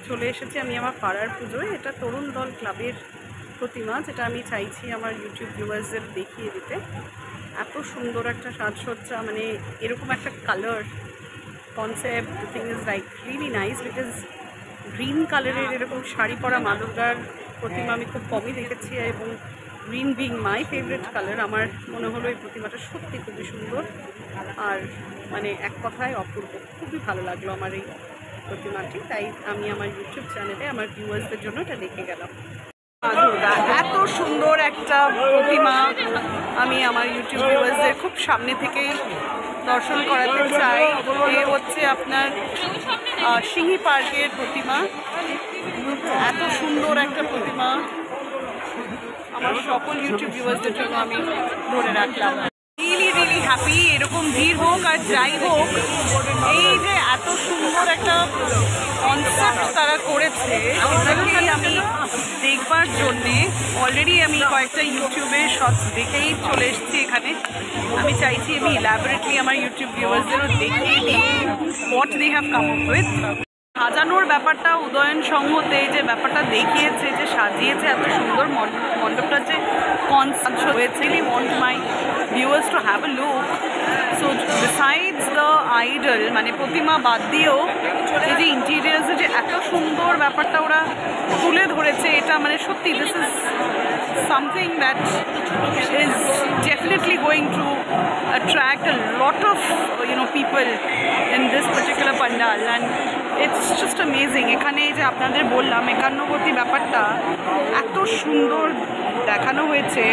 চলে এসেছি আমি আমার পাড়ার পুজোয়। এটা তরুণ দল ক্লাবের প্রতিমা, যেটা আমি চাইছি আমার ইউটিউব ভিউয়ার্সদের দেখিয়ে দিতে। এত সুন্দর একটা সাজসজ্জা, মানে এরকম একটা colour concept, the thing is like really nice, because green কালারের এরকম শাড়ি পরা মা দুর্গার প্রতিমা আমি খুব কমই দেখেছি, এবং green being my favourite colour, আমার মনে হলো এই প্রতিমাটা সত্যি খুবই সুন্দর আর মানে এক কথায় অপূর্ব। খুবই ভালো লাগলো আমার এই প্রতিমাটি, তাই আমি আমার ইউটিউব চ্যানেলে আমার ভিউয়ার্সদের জন্য এটা দেখে গেলাম। এত সুন্দর একটা প্রতিমা আমি আমার ইউটিউব ভিউয়ার্সদের খুব সামনে থেকেই দর্শন করাতে চাই। এ হচ্ছে আপনার সিংহী পার্কের প্রতিমা। এত সুন্দর একটা প্রতিমা আমার সকল ইউটিউব ভিউয়ার্সদের জন্য আমি ধরে রাখলাম। রিয়েলি হ্যাপি, এরকম ভিড় হোক আর যাই হোক, এই যে এত সুন্দর একটা কনসেপ্ট তারা করেছে এটাকেই আমি দেখবার জন্যে অলরেডি আমি কয়েকটা ইউটিউবে শর্টস দেখেই চলে এসেছি এখানে। আমি চাইছি আমি ইলাবোরেটলি আমার ইউটিউব ভিউয়ার্সদেরও দেখিয়ে দিই what they have come up with. সাজানোর ব্যাপারটা উদয়ন সংহতে যে ব্যাপারটা দেখিয়েছে, যে সাজিয়েছে এত সুন্দর মণ্ডপটা, যে কনসেপ্ট হয়েছে, really want my viewers to have a look. So besides the idol, মানে প্রতিমা বাদ দিয়েও এই যে ইন্টিরিয়ার্সে যে এত সুন্দর ব্যাপারটা ওরা তুলে ধরেছে, এটা মানে সত্যি this is something that is definitely going to attract a lot of people in this particular pandal, and it's just amazing. এখানে যে আপনাদের বললাম একান্নবতী ব্যাপারটা এত সুন্দর দেখানো হয়েছে।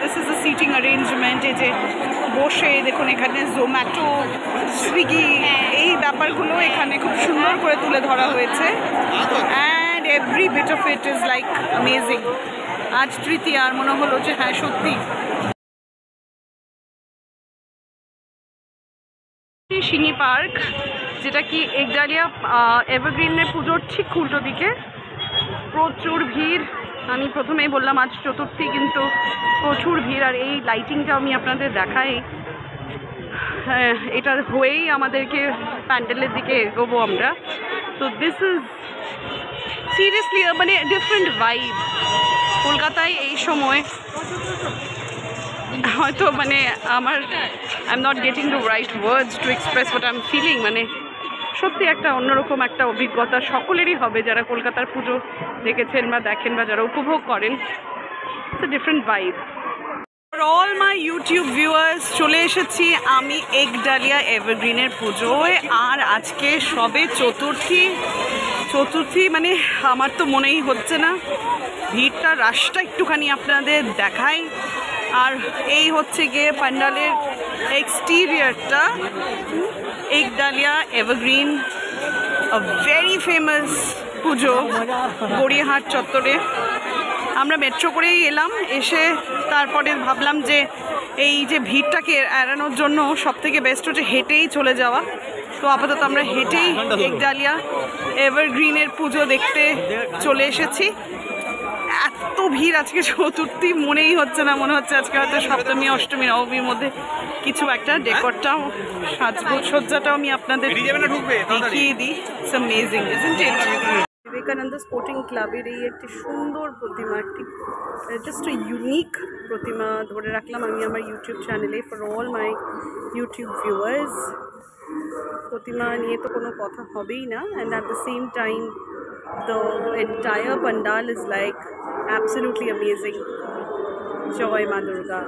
This is a sitting arrangement, এই যে বসে দেখুন এখানে জোম্যাটো, সুইগি, এই ব্যাপারগুলো এখানে খুব সুন্দর করে তুলে ধরা হয়েছে, and every bit of it is like amazing. আজ তৃতীয়া, আর মনে হলো যে হ্যাঁ সত্যি সিংহী পার্ক, যেটা কি একডালিয়া এভারগ্রিনের পুজোর ঠিক উল্টো দিকে। প্রচুর ভিড়, আমি প্রথমেই বললাম আজ চতুর্থী, কিন্তু প্রচুর ভিড়। আর এই লাইটিংটা আমি আপনাদের দেখাই, এটা হয়েই আমাদেরকে প্যান্ডেলের দিকে এগোবো আমরা। তো দিস ইজ সিরিয়াসলি মানে ডিফারেন্ট ভাইব। কলকাতায় এই সময় হয়তো মানে I am not getting the right words to express what I am feeling, মানে সত্যি একটা অন্যরকম একটা অভিজ্ঞতা সকলেরই হবে যারা কলকাতার পুজো দেখেছেন বা দেখেন বা যারা উপভোগ করেন। It's a different vibe. For all my YouTube viewers, চলে এসেছি আমি একডালিয়া এভারগ্রিনের পুজোয়, আর আজকে সবে চতুর্থী মানে আমার তো মনেই হচ্ছে না। ভিড়টা রাশটা একটুখানি আপনাদের দেখাই। আর এই হচ্ছে গিয়ে প্যান্ডালের এক্সটিরিয়ারটা, Ekdalia evergreen, a very famous pujo Gariahat চত্বরে। আমরা মেট্রো করেই এলাম, এসে তারপরে ভাবলাম যে এই যে ভিড়টাকে এড়ানোর জন্য সব থেকে বেস্ট হচ্ছে হেঁটেই চলে যাওয়া। তো আপাতত আমরা হেঁটেই একডালিয়া এভারগ্রিনের পুজো দেখতে চলে এসেছি। এত ভিড় আজকে চতুর্থী মনেই হচ্ছে না, মনে হচ্ছে আজকে হয়তো সপ্তমী অষ্টমী নবমীর মধ্যে কিছু একটা। ডেকোরটাও সাজসজ্জাটাও আমি আপনাদের দেখিয়ে দিই। It's amazing, isn't it? Vivekananda sporting ক্লাবের এই একটি সুন্দর প্রতিমা, একটি জাস্ট ইউনিক প্রতিমা ধরে রাখলাম আমি আমার ইউটিউব চ্যানেলে for all my YouTube viewers. প্রতিমা নিয়ে তো কোনো কথা হবেই না, and at the same time the entire pandal is like absolutely amazing. Joy Ma Durga.